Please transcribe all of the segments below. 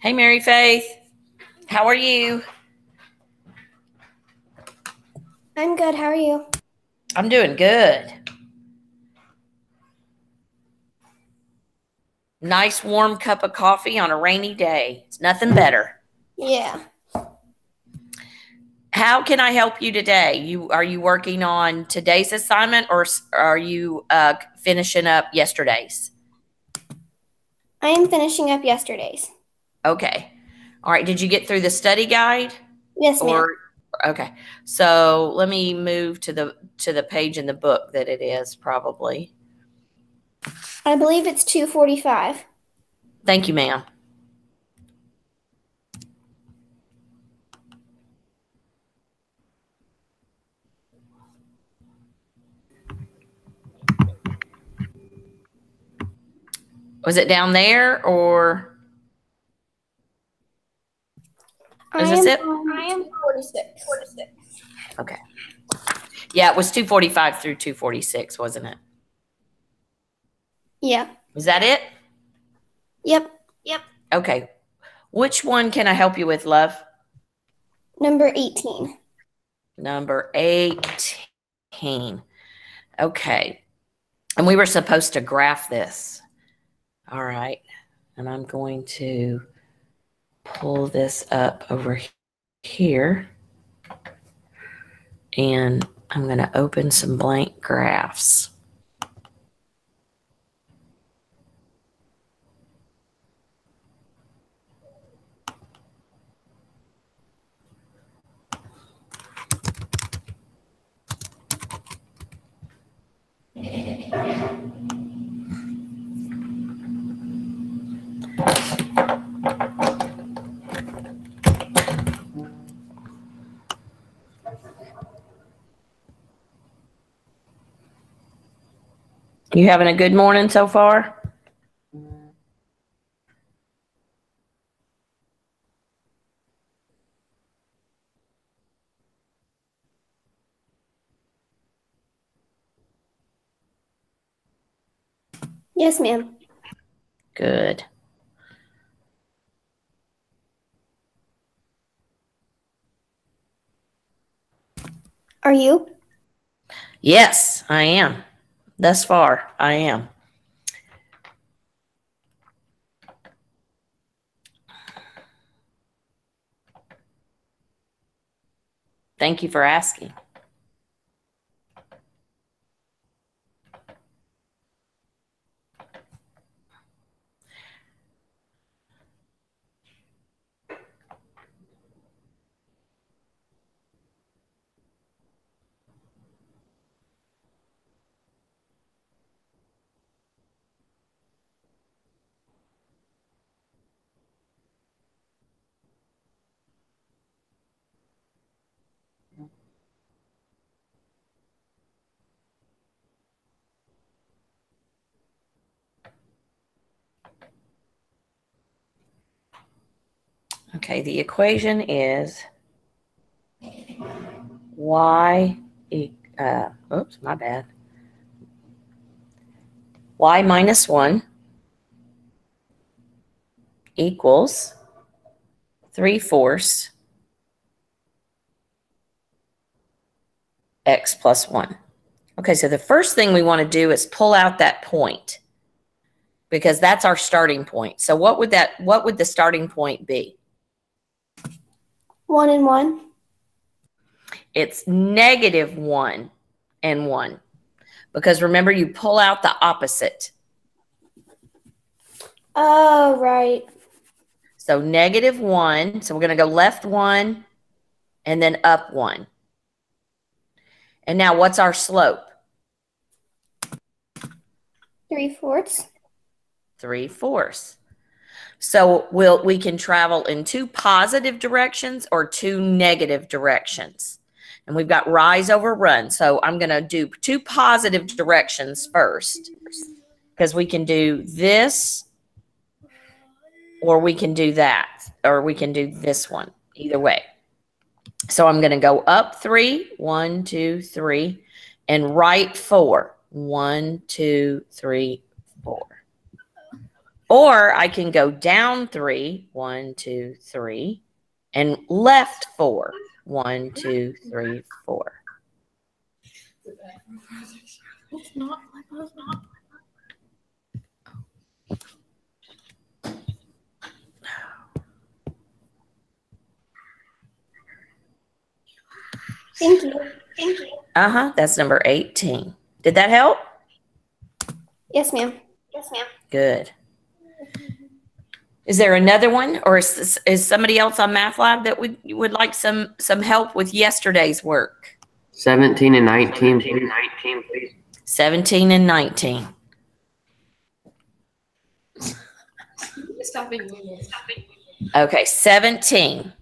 Hey, Mary Faith. How are you? I'm good. How are you? I'm doing good. Nice warm cup of coffee on a rainy day. It's nothing better. Yeah. How can I help you today? Are you working on today's assignment or are you finishing up yesterday's? I am finishing up yesterday's. Okay. All right. Did you get through the study guide? Yes, ma'am. Okay. So let me move to the page in the book that it is probably. I believe it's 2:45. Thank you, ma'am. Was it down there or is this it? I am 2:46. Okay. Yeah, it was 245 through 246, wasn't it? Yeah. Is that it? Yep. Okay. Which one can I help you with, love? Number 18. Number 18. Okay. And we were supposed to graph this. All right. And I'm going to pull this up over here. And I'm going to open some blank graphs. You having a good morning so far? Yes, ma'am. Good. Are you? Yes, I am. Thus far, I am. Thank you for asking. Okay, the equation is y, oops, my bad. Y minus 1 equals 3/4 x plus 1. Okay, so the first thing we want to do is pull out that point because that's our starting point. So what would the starting point be? 1 and 1. It's negative 1 and 1 because remember you pull out the opposite. Oh, right. So negative 1, so we're going to go left 1 and then up 1. And now what's our slope? 3/4. 3/4. So we can travel in two positive directions or two negative directions. And we've got rise over run. So I'm going to do two positive directions first because we can do this or we can do that or we can do this one, either way. So I'm going to go up 3, 1, 2, 3, and right 4, 1, 2, 3, 4. Or I can go down 3, 1, 2, 3, and left 4, 1, 2, 3, 4. It's not. Thank you. That's number 18. Did that help? Yes, ma'am. Good. Is there another one, or is somebody else on Math Lab that would like some help with yesterday's work? 17 and 19, please. 17 and 19. Okay, 17.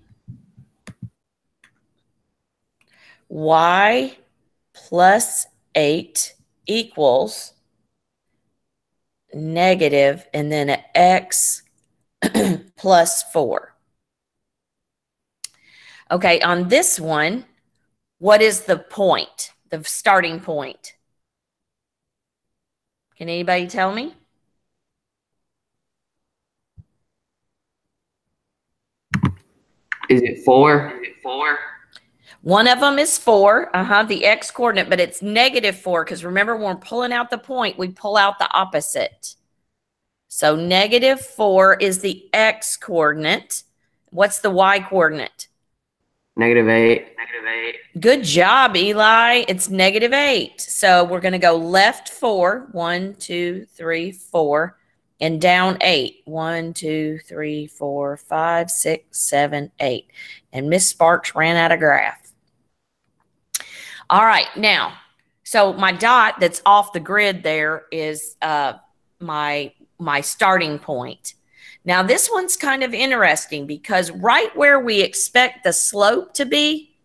Y plus 8 equals negative, and then x plus 4. Okay, on this one, what is the point, the starting point? Can anybody tell me? Is it 4? One of them is 4, the x coordinate, but it's negative 4 because remember when we're pulling out the point, we pull out the opposite. So negative 4 is the x coordinate. What's the y coordinate? -8. Good job, Eli. It's -8. So we're going to go left 4, 1, 2, 3, 4, and down 8, 1, 2, 3, 4, 5, 6, 7, 8. And Miss Sparks ran out of graph. All right, now, so my dot that's off the grid there is my starting point. Now, this one's kind of interesting because right where we expect the slope to be,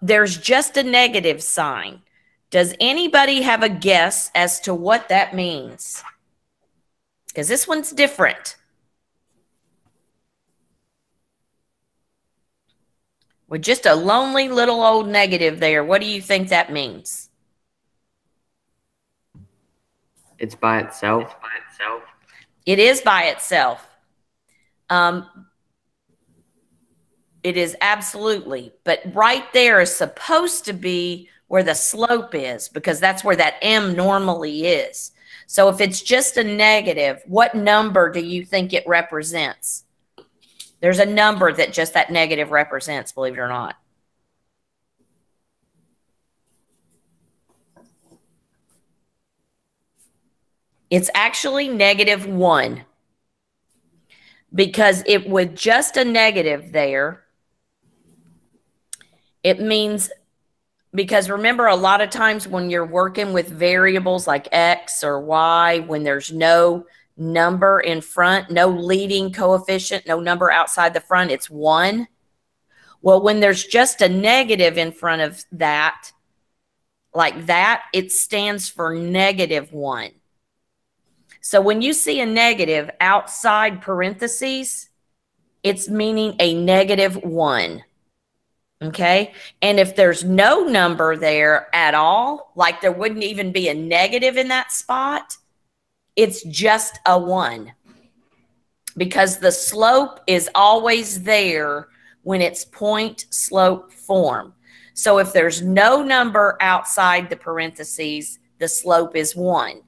there's just a negative sign. Does anybody have a guess as to what that means? Because this one's different. With just a lonely little old negative there, what do you think that means? It's by itself. It is by itself. It is absolutely. But right there is supposed to be where the slope is because that's where that M normally is. So if it's just a negative, what number do you think it represents? There's a number that just that negative represents, believe it or not. It's actually -1 because it with just a negative there, it means, because remember a lot of times when you're working with variables like X or Y, when there's no number in front, no leading coefficient, no number outside the front, it's 1. Well, when there's just a negative in front of that, like that, it stands for -1. So when you see a negative outside parentheses, it's meaning a -1. Okay. And if there's no number there at all, like there wouldn't even be a negative in that spot, it's just a 1 because the slope is always there when it's point slope form. So if there's no number outside the parentheses, the slope is 1.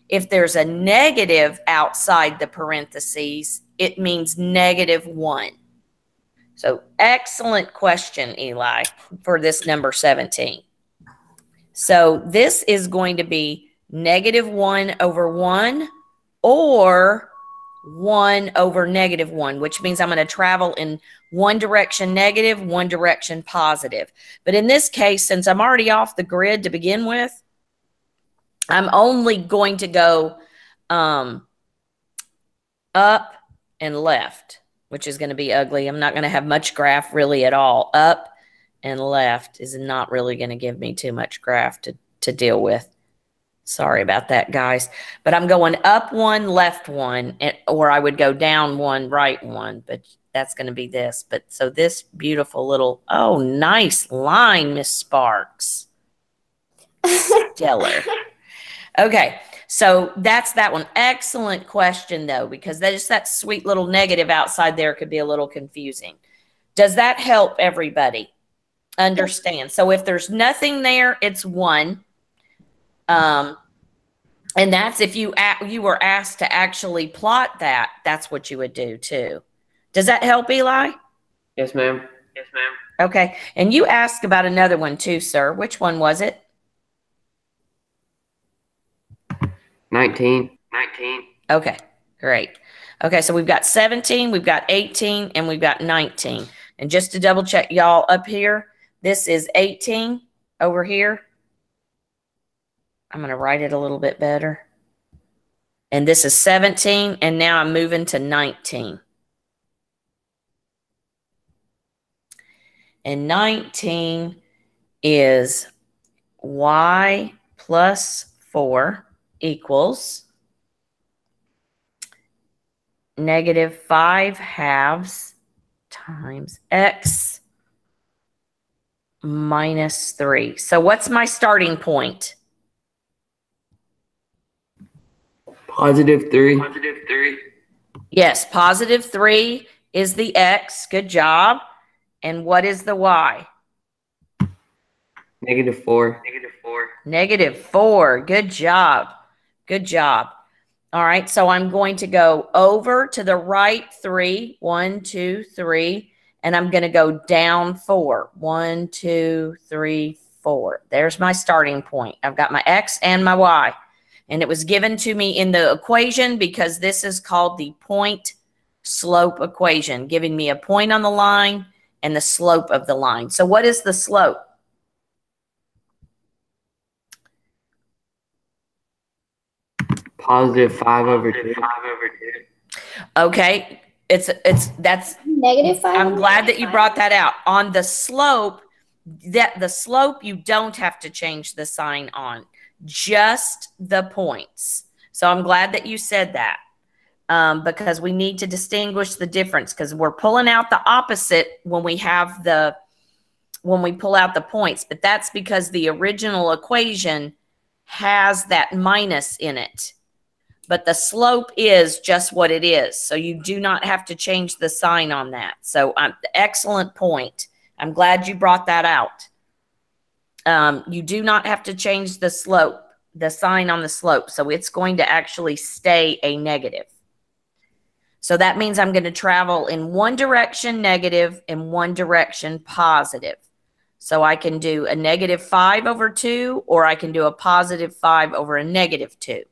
If there's a negative outside the parentheses, it means -1. So excellent question, Eli, for this number 17. So this is going to be -1 over 1 or 1 over -1, which means I'm going to travel in one direction negative, one direction positive. But in this case, since I'm already off the grid to begin with, I'm only going to go up and left, which is going to be ugly. I'm not going to have much graph really at all. Up and left is not really going to give me too much graph to deal with. Sorry about that, guys. But I'm going up 1, left 1, or I would go down 1, right 1. But that's going to be this. But so this beautiful little, oh, nice line, Miss Sparks. Stellar. Okay, So that's that one. Excellent question, though, because that sweet little negative outside there could be a little confusing. Does that help everybody understand? So if there's nothing there, it's 1. And that's if you were asked to actually plot that, that's what you would do too. Does that help, Eli? Yes, ma'am. Yes, ma'am. Okay. And you asked about another one too, sir. Which one was it? 19. Okay, great. Okay, so we've got 17, we've got 18, and we've got 19. And just to double check y'all up here, this is 18 over here. I'm going to write it a little bit better. And this is 17, and now I'm moving to 19. And 19 is y plus 4 equals negative 5 halves times x minus 3. So what's my starting point? Positive 3. Yes, positive 3 is the x. Good job. And what is the y? Negative 4. Negative 4. Good job. Good job. All right, so I'm going to go over to the right 3. 1, 2, 3. And I'm going to go down 4. 1, 2, 3, 4. There's my starting point. I've got my x and my y. And it was given to me in the equation because this is called the point slope equation, giving me a point on the line and the slope of the line. So what is the slope? Positive 5 over 2. Okay, that's Negative 5. I'm glad that you brought that out. On the slope, the slope you don't have to change the sign on, just the points. So I'm glad that you said that. Because we need to distinguish the difference, because we're pulling out the opposite when we pull out the points, but that's because the original equation has that minus in it. But the slope is just what it is. So you do not have to change the sign on that. So excellent point. I'm glad you brought that out. You do not have to change the slope, the sign on the slope. So it's going to actually stay a negative. So that means I'm going to travel in one direction negative and one direction positive. So I can do a negative 5 over 2, or I can do a positive 5 over a negative 2,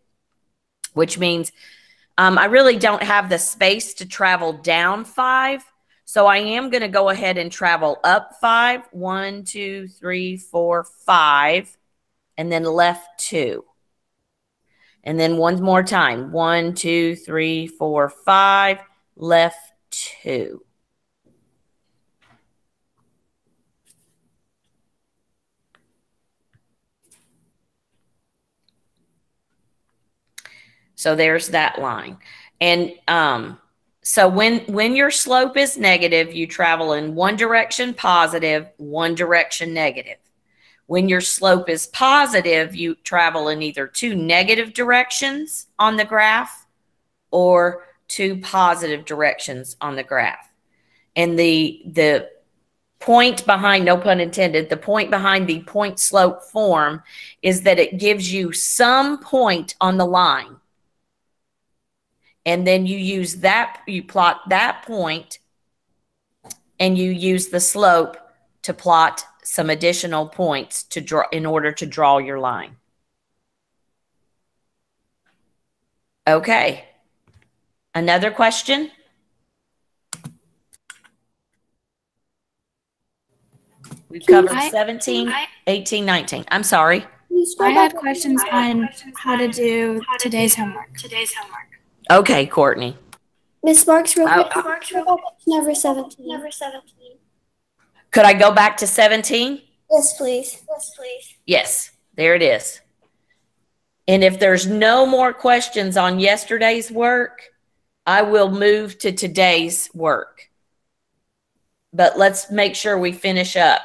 which means I really don't have the space to travel down 5. So I am going to go ahead and travel up 5. 1, 2, 3, 4, 5, and then left 2. And then one more time. 1, 2, 3, 4, 5, left 2. So there's that line. And so when your slope is negative, you travel in one direction positive, one direction negative. When your slope is positive, you travel in either 2 negative directions on the graph or 2 positive directions on the graph. And the point behind, no pun intended, the point behind the point slope form is that it gives you some point on the line. And then you use that, you plot that point, and you use the slope to plot some additional points to draw in order to draw your line. Okay. Another question? We've covered 17, 18, 19. I'm sorry. I had questions on how to do today's homework. Okay, Courtney. Miss Marks, real quick. Number 17. Could I go back to 17? Yes, please. Yes, there it is. And if there's no more questions on yesterday's work, I will move to today's work. But let's make sure we finish up.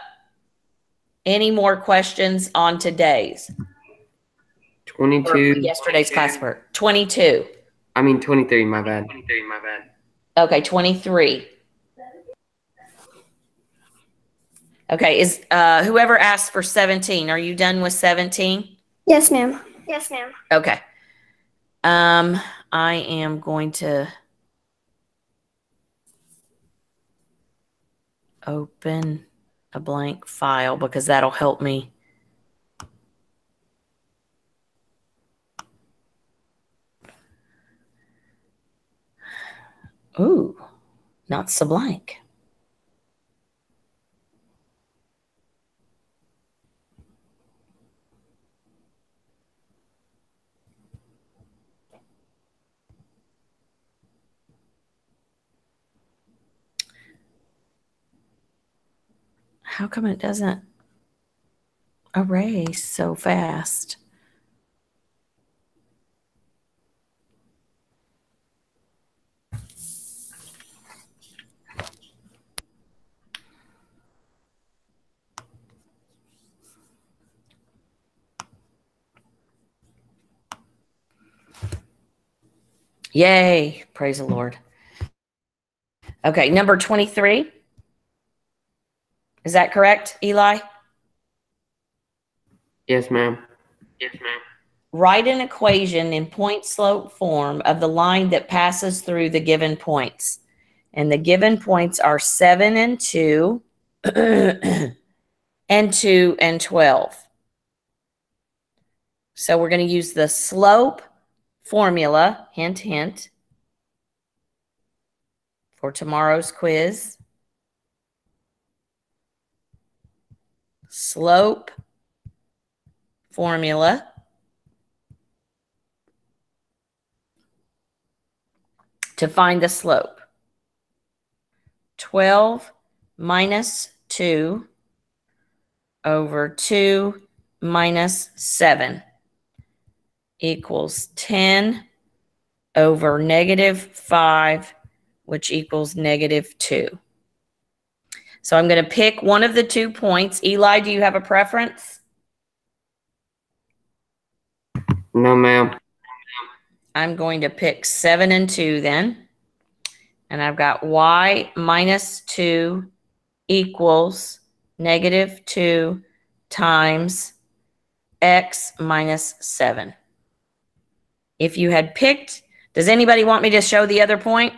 Any more questions on today's? Or 22. yesterday's classwork. 22. I mean 23, my bad. Okay, 23. Okay, is whoever asked for 17, are you done with 17? Yes, ma'am. Okay. I am going to open a blank file because that'll help me. Ooh, not so blank. How come it doesn't erase so fast? Yay, praise the Lord. Okay, number 23. Is that correct, Eli? Yes, ma'am. Write an equation in point slope form of the line that passes through the given points. And the given points are 7 and 2 and 2 and 12. So we're going to use the slope formula, hint, hint, for tomorrow's quiz. Slope formula to find the slope. 12 minus 2 over 2 minus 7 equals 10 over negative 5, which equals negative 2. So I'm going to pick one of the 2 points. Eli, do you have a preference? No, ma'am. I'm going to pick 7 and 2 then. And I've got y minus 2 equals negative 2 times x minus 7. If you had picked, does anybody want me to show the other point?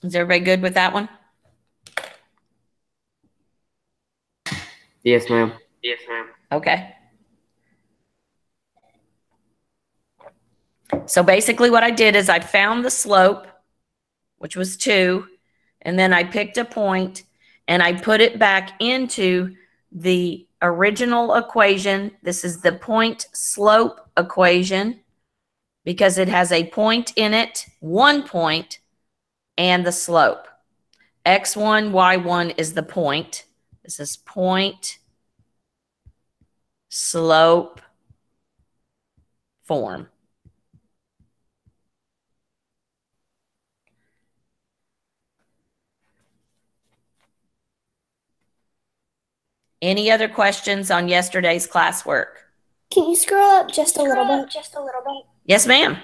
Is everybody good with that one? Yes, ma'am. Okay. So basically what I did is I found the slope, which was 2, and then I picked a point and I put it back into the original equation. This is the point slope equation because it has a point in it, 1 point, and the slope. X1, Y1 is the point. This is point slope form. Any other questions on yesterday's classwork? Can you scroll up just a little bit? Yes, ma'am.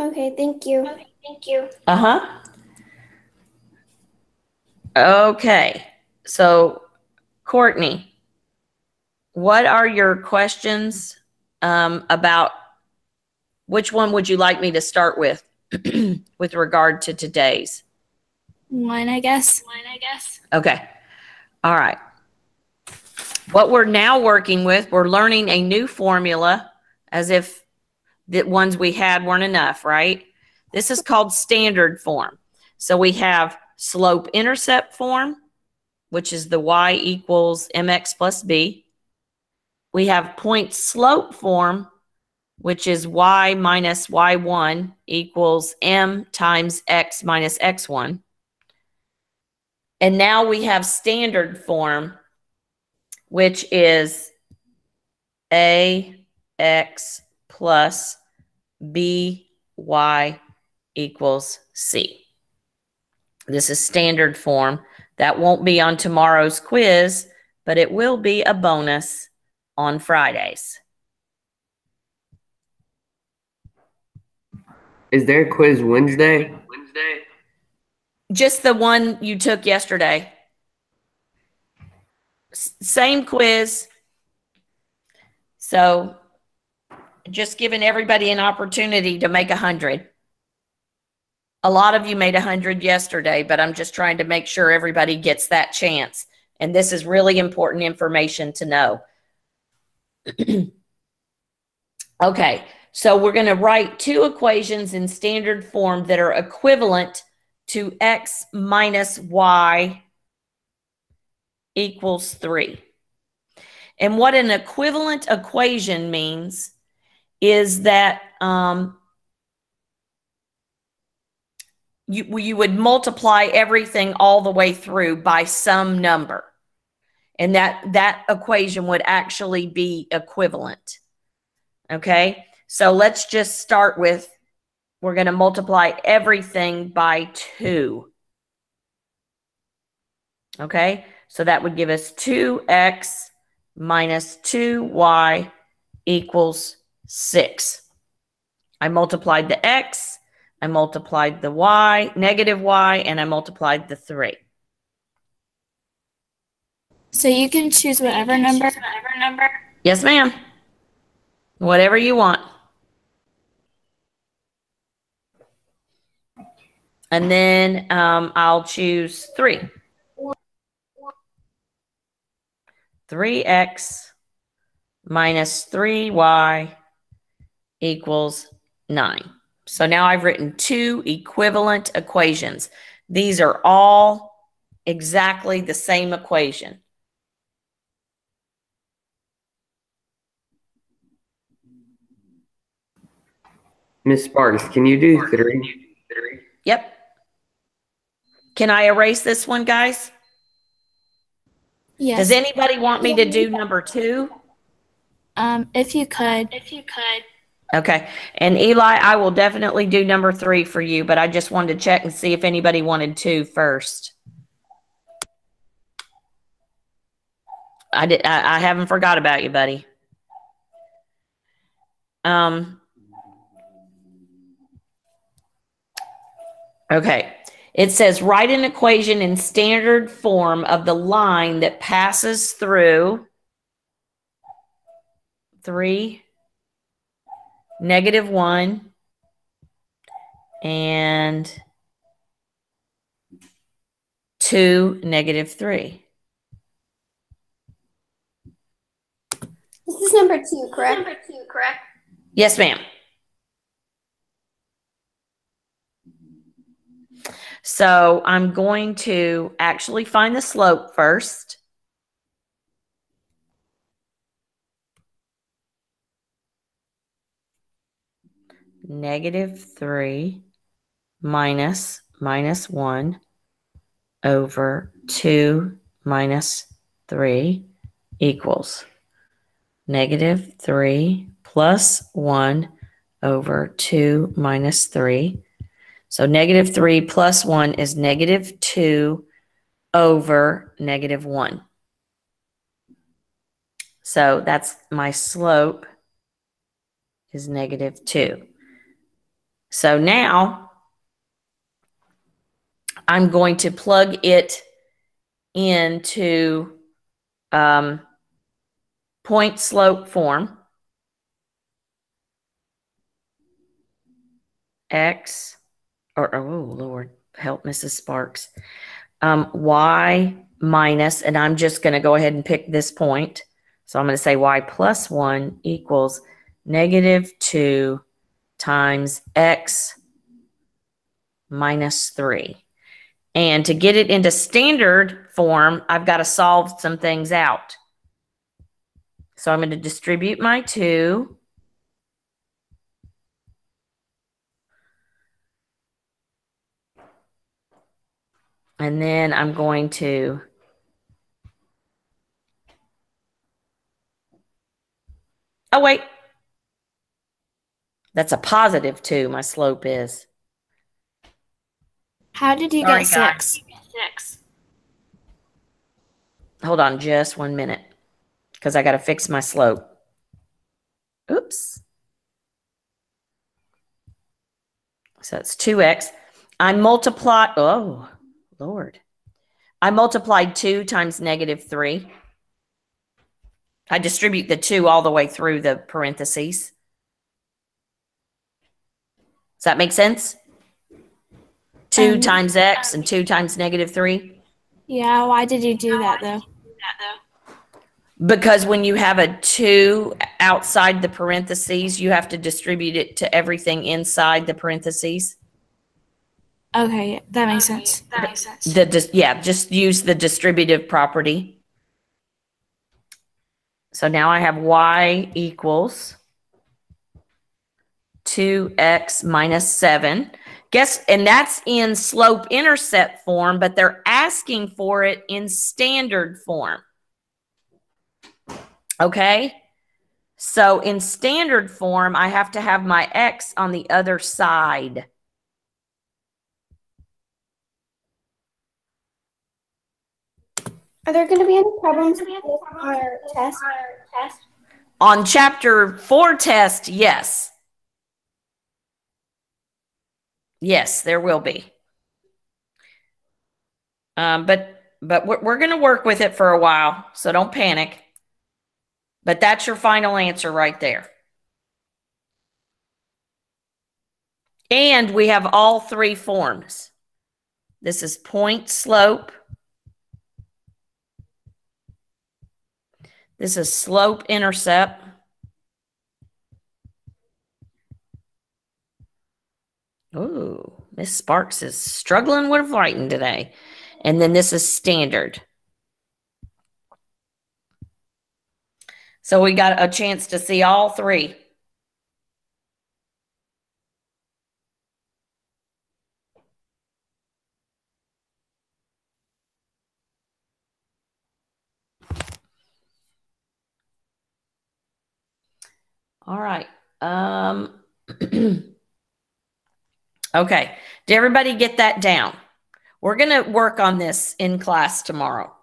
Okay, thank you. Uh-huh. Okay. So, Courtney, what are your questions about which one would you like me to start with with regard to today's? 1, I guess. Okay. All right. What we're now working with, we're learning a new formula as if the ones we had weren't enough, right? This is called standard form. So we have slope intercept form, which is the y equals mx plus b. we have point slope form, which is y minus y1 equals m times x minus x1. And now we have standard form, which is ax plus by equals c. This is standard form. That won't be on tomorrow's quiz, but it will be a bonus on Fridays. Is there a quiz Wednesday? Just the one you took yesterday. Same quiz. So just giving everybody an opportunity to make 100. A lot of you made 100 yesterday, but I'm just trying to make sure everybody gets that chance. And this is really important information to know. Okay, so we're going to write two equations in standard form that are equivalent to x minus y equals 3. And what an equivalent equation means is that you would multiply everything all the way through by some number. And that equation would actually be equivalent. Okay, so let's just start with, we're going to multiply everything by 2. Okay, so that would give us 2x minus 2y equals 6. I multiplied the x, I multiplied the y, negative y, and I multiplied the 3. So you can choose whatever number. Yes, ma'am. Whatever you want. And then I'll choose 3. 3x minus 3y equals 9. So now I've written two equivalent equations. These are all exactly the same equation. Miss Sparks, can you do 3? Yep. Can I erase this one, guys? Yes. Does anybody want me to do number 2? If you could. Okay. And Eli, I will definitely do number 3 for you, but I just wanted to check and see if anybody wanted 2 first. I haven't forgot about you, buddy. Okay. It says write an equation in standard form of the line that passes through 3, -1, and 2, -3. This is number 2, correct? Yes, ma'am. So I'm going to actually find the slope first. -3 minus 1 over 2 minus 3 equals -3 plus 1 over 2 minus 3. So -3 plus 1 is -2 over -1. So that's my slope is -2. So now I'm going to plug it into point slope form. X, or oh Lord, help Mrs. Sparks. Y minus, and I'm just going to go ahead and pick this point. So I'm going to say y plus 1 equals -2 times x minus 3. And to get it into standard form, I've got to solve some things out. So I'm going to distribute my 2. And then I'm going to oh, wait. That's a positive 2, my slope is. How did you Sorry, get 6? Hold on just 1 minute because I got to fix my slope. Oops. So it's 2x. I multiply, oh, Lord. I multiplied 2 times -3. I distribute the 2 all the way through the parentheses. Does that make sense? 2 times x and 2 times -3. Yeah, why did you do that though? Because when you have a 2 outside the parentheses, you have to distribute it to everything inside the parentheses. Okay, that makes sense. Just use the distributive property. So now I have y equals 2x minus 7. And that's in slope-intercept form, but they're asking for it in standard form. Okay? So in standard form, I have to have my x on the other side. Are there going to be any problems with our test? On chapter 4 test, yes. Yes, there will be. But we're going to work with it for a while, so don't panic. But that's your final answer right there. And we have all 3 forms. This is point slope. This is slope intercept. Ooh, Miss Sparks is struggling with writing today. And then this is standard. So we got a chance to see all 3. All right. Okay. Did everybody get that down? We're going to work on this in class tomorrow.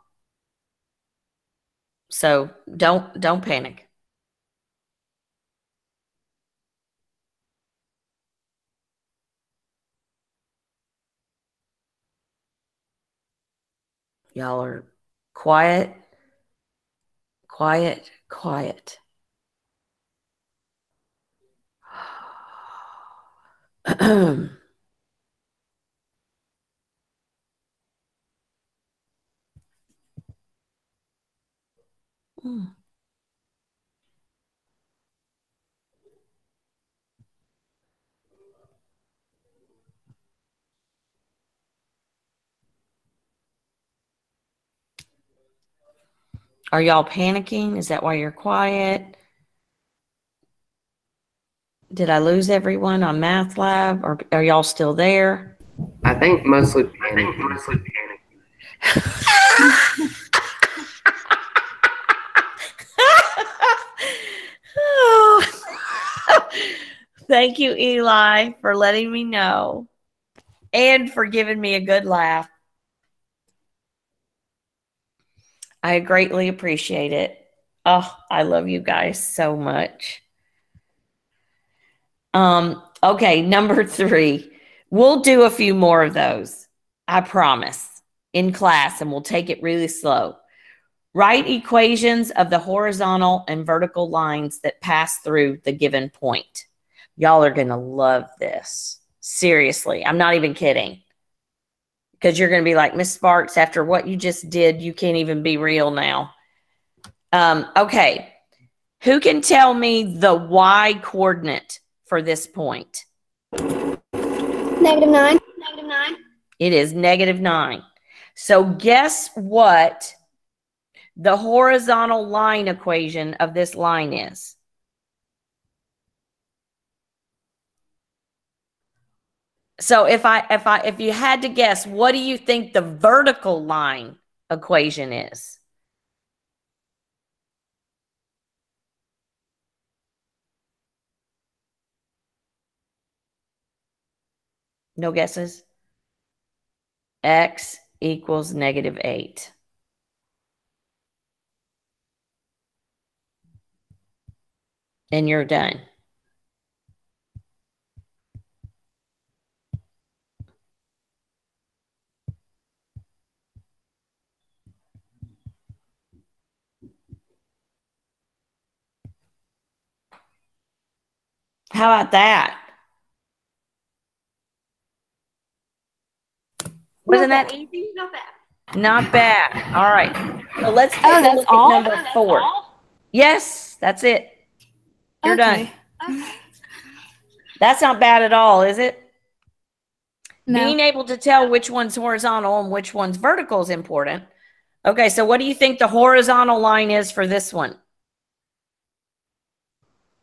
So don't panic. Y'all are quiet, quiet, quiet. Are y'all panicking? Is that why you're quiet? Did I lose everyone on Math Lab, or are y'all still there? I think mostly panic. Thank you, Eli, for letting me know and for giving me a good laugh. I greatly appreciate it. Oh, I love you guys so much. Okay, number 3. We'll do a few more of those, I promise, in class, and we'll take it really slow. Write equations of the horizontal and vertical lines that pass through the given point. Y'all are going to love this. Seriously, I'm not even kidding. Because you're going to be like, Miss Sparks, after what you just did, you can't even be real now. Okay. Who can tell me the y coordinate for this point? -9. It is -9. So guess what the horizontal line equation of this line is? So if you had to guess, what do you think the vertical line equation is? No guesses? X equals -8. And you're done. How about that? Wasn't that easy? Not bad. Not bad. All right. So let's take a that's look all? at number 4. Yes, that's it. You're done. Okay. That's not bad at all, is it? No. Being able to tell which one's horizontal and which one's vertical is important. Okay, so what do you think the horizontal line is for this one?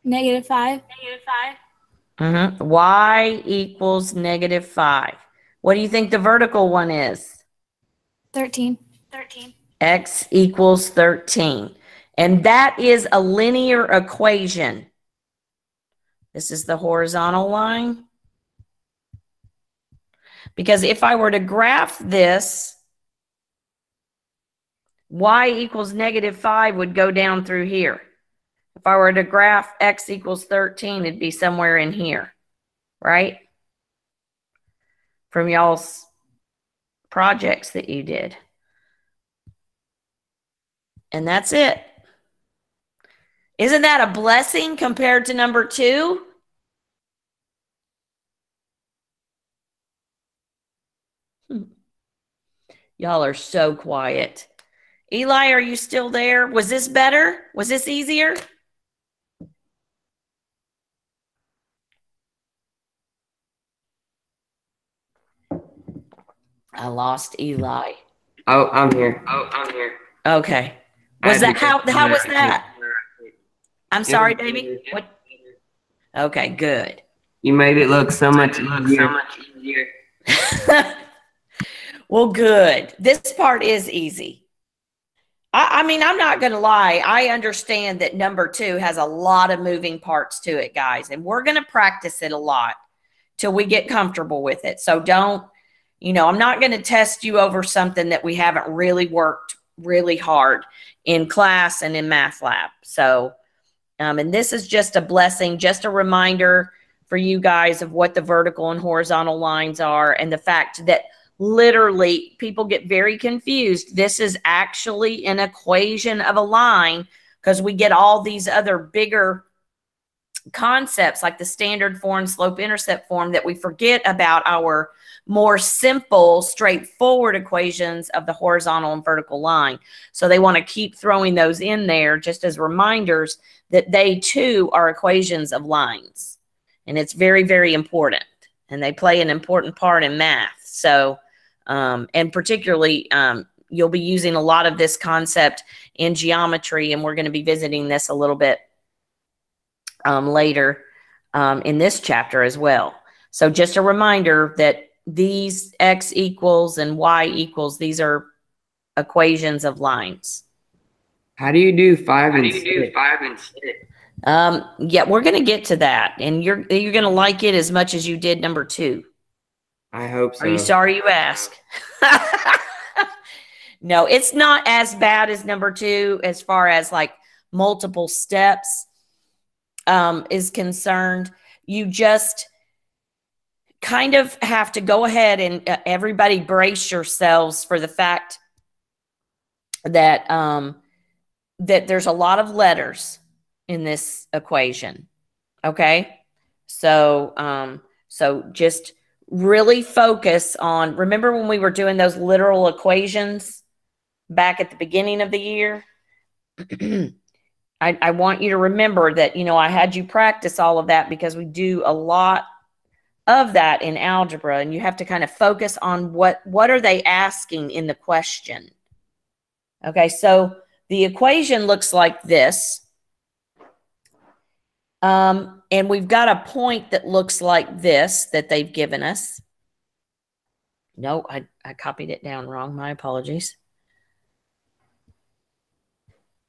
-5. Y equals -5. What do you think the vertical one is? 13. X equals 13. And that is a linear equation. This is the horizontal line. Because if I were to graph this, y equals -5 would go down through here. If I were to graph x equals 13, it'd be somewhere in here, right? From y'all's projects that you did. And that's it. Isn't that a blessing compared to number 2? Y'all are so quiet. Eli, are you still there? Was this better? Was this easier? I lost Eli. Oh, I'm here. Okay. Was that how was that? I'm sorry, baby. What? Okay, good. You made it look so much easier. Well, good. This part is easy. I mean, I'm not going to lie. I understand that number 2 has a lot of moving parts to it, guys, and we're going to practice it a lot till we get comfortable with it. So don't, I'm not going to test you over something that we haven't really worked really hard in class and in math lab. So, and this is just a blessing, just a reminder for you guys of what the vertical and horizontal lines are and the fact that literally people get very confused. This is actually an equation of a line because we get all these other bigger concepts like the standard form, slope intercept form, that we forget about our more simple, straightforward equations of the horizontal and vertical line. So they want to keep throwing those in there just as reminders that they too are equations of lines. And it's very, very important. And they play an important part in math. So, and particularly, you'll be using a lot of this concept in geometry, and we're going to be visiting this a little bit later in this chapter as well. So just a reminder that these x equals and y equals, these are equations of lines. How do you do 5 and 6? Yeah, we're going to get to that, and you're going to like it as much as you did number 2. I hope so. Are you sorry you asked? No, it's not as bad as number 2 as far as like multiple steps is concerned. You just kind of have to go ahead and everybody brace yourselves for the fact that that there's a lot of letters in this equation. Okay, so so just really focus on. Remember when we were doing those literal equations back at the beginning of the year? I want you to remember that, I had you practice all of that because we do a lot of that in algebra, and you have to kind of focus on what are they asking in the question. Okay, so The equation looks like this. And we've got a point that looks like this that they've given us. No, I copied it down wrong. My apologies.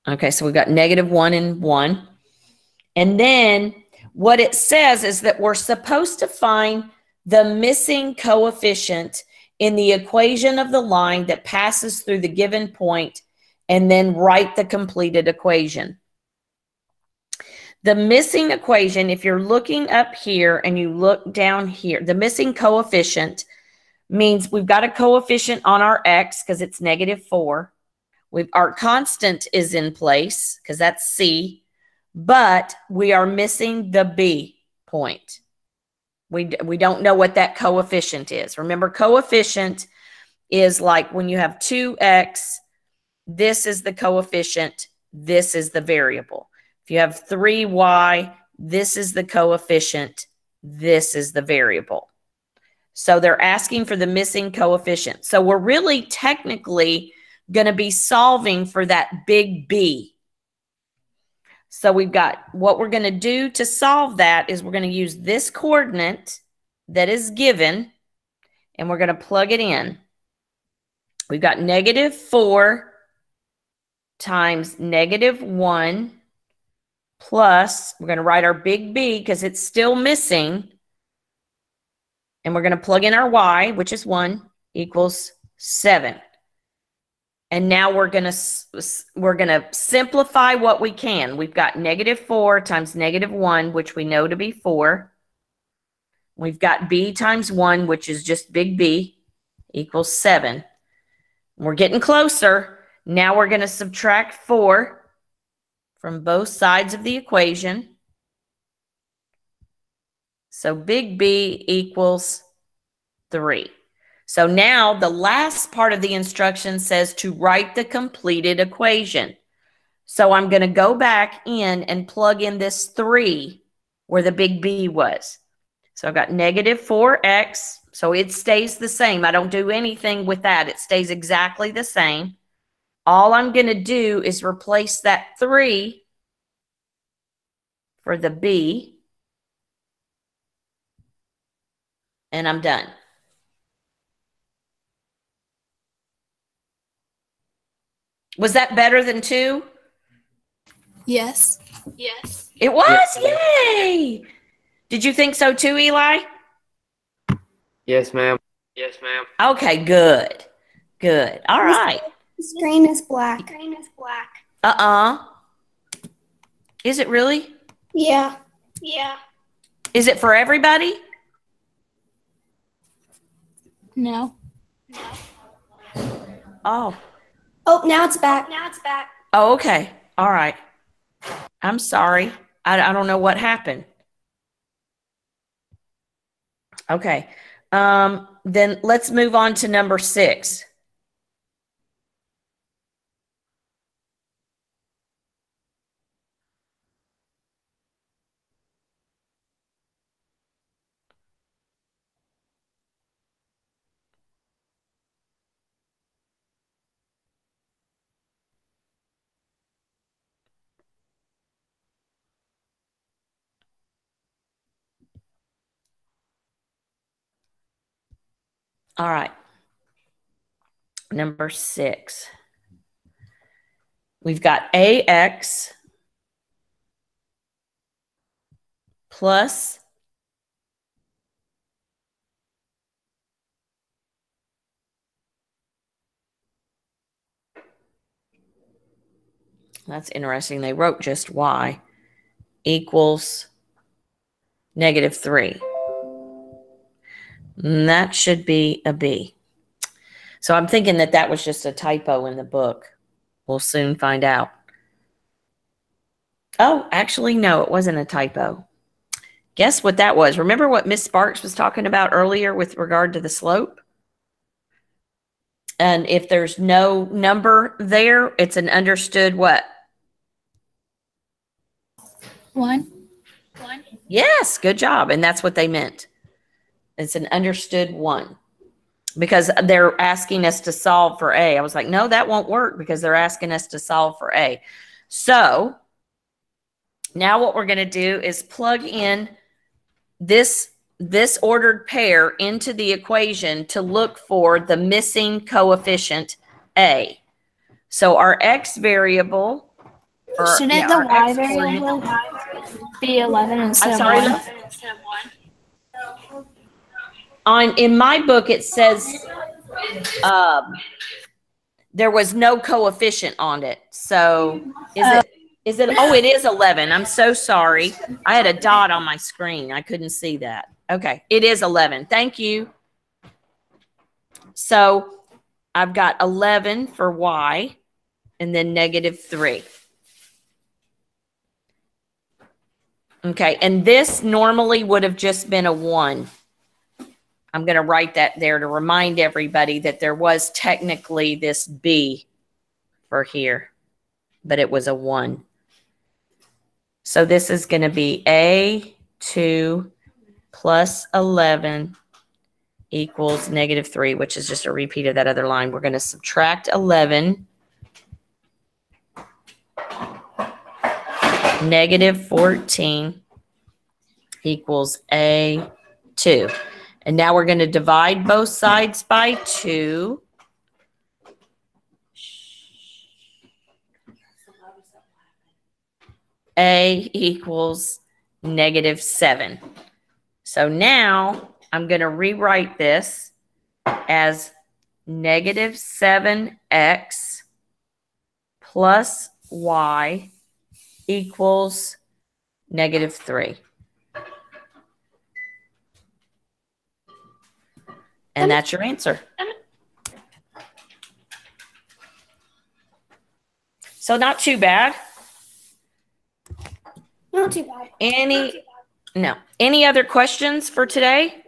Okay, so we've got -1 and 1. And then what it says is that we're supposed to find the missing coefficient in the equation of the line that passes through the given point and then write the completed equation. The missing equation, if you're looking up here and you look down here, the missing coefficient means we've got a coefficient on our x because it's -4. Our constant is in place because that's c, but we are missing the b point. We don't know what that coefficient is. Remember, coefficient is like when you have 2x, this is the coefficient, this is the variable. If you have 3y, this is the coefficient, this is the variable. So they're asking for the missing coefficient. So we're really technically going to be solving for that big B. So we've got what we're going to do to solve that is we're going to use this coordinate that is given and we're going to plug it in. We've got -4 times -1 plus, we're going to write our big B because it's still missing. And we're going to plug in our y, which is 1, equals 7. And now we're going to simplify what we can. We've got -4 times -1, which we know to be 4. We've got b times 1, which is just big B, equals 7. We're getting closer. Now we're going to subtract 4 from both sides of the equation. So big B equals 3. So now the last part of the instruction says to write the completed equation. So I'm going to go back in and plug in this 3 where the big B was. So I've got -4x. So it stays the same. I don't do anything with that. It stays exactly the same. All I'm going to do is replace that 3 for the B. And I'm done. Was that better than 2? Yes. Yes. It was? Yes. Yay! Did you think so too, Eli? Yes, ma'am. Yes, ma'am. Okay, good. Good. All right. The screen is black. Is it really? Yeah. Is it for everybody? No. Oh. Oh, now it's back. Oh, okay. All right. I'm sorry. I don't know what happened. Okay. Then let's move on to number 6. All right. Number 6. We've got AX plus that's interesting. They wrote just Y equals -3. And that should be a B. So I'm thinking that that was just a typo in the book. We'll soon find out. Oh, actually, no, it wasn't a typo. Guess what that was? Remember what Miss Sparks was talking about earlier with regard to the slope? And if there's no number there, it's an understood what? 1. Yes, good job. And that's what they meant. It's an understood 1. because they're asking us to solve for A. I was like, no, that won't work because they're asking us to solve for A. So now what we're going to do is plug in this ordered pair into the equation to look for the missing coefficient A. So our X variable, Shouldn't the Y variable be 11 instead of 1? In my book, it says there was no coefficient on it. So is it, oh, it is 11. I'm so sorry. I had a dot on my screen. I couldn't see that. Okay, it is 11. Thank you. So I've got 11 for Y and then -3. Okay, and this normally would have just been a 1. I'm going to write that there to remind everybody that there was technically this B for here, but it was a 1. So this is going to be A2 plus 11 equals -3, which is just a repeat of that other line. We're going to subtract 11, -14 equals A2. And now we're going to divide both sides by 2. A equals -7. So now I'm going to rewrite this as -7x plus y equals -3. And that's your answer. So not too bad. Not too bad. Any other questions for today?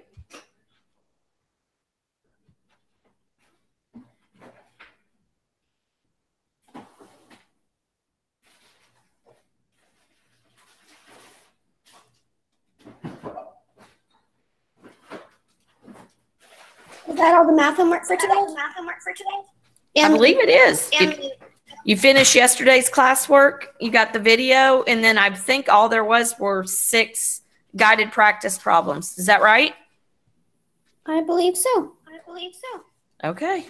Is that all the math homework for today? I believe it is. You finished yesterday's classwork, you got the video, and then I think all there were 6 guided practice problems. Is that right? I believe so. Okay.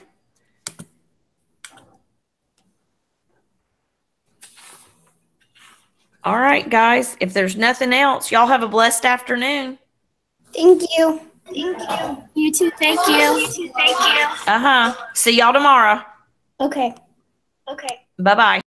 All right, guys. If there's nothing else, y'all have a blessed afternoon. Thank you. You too. Thank you. See y'all tomorrow. Okay. Bye-bye.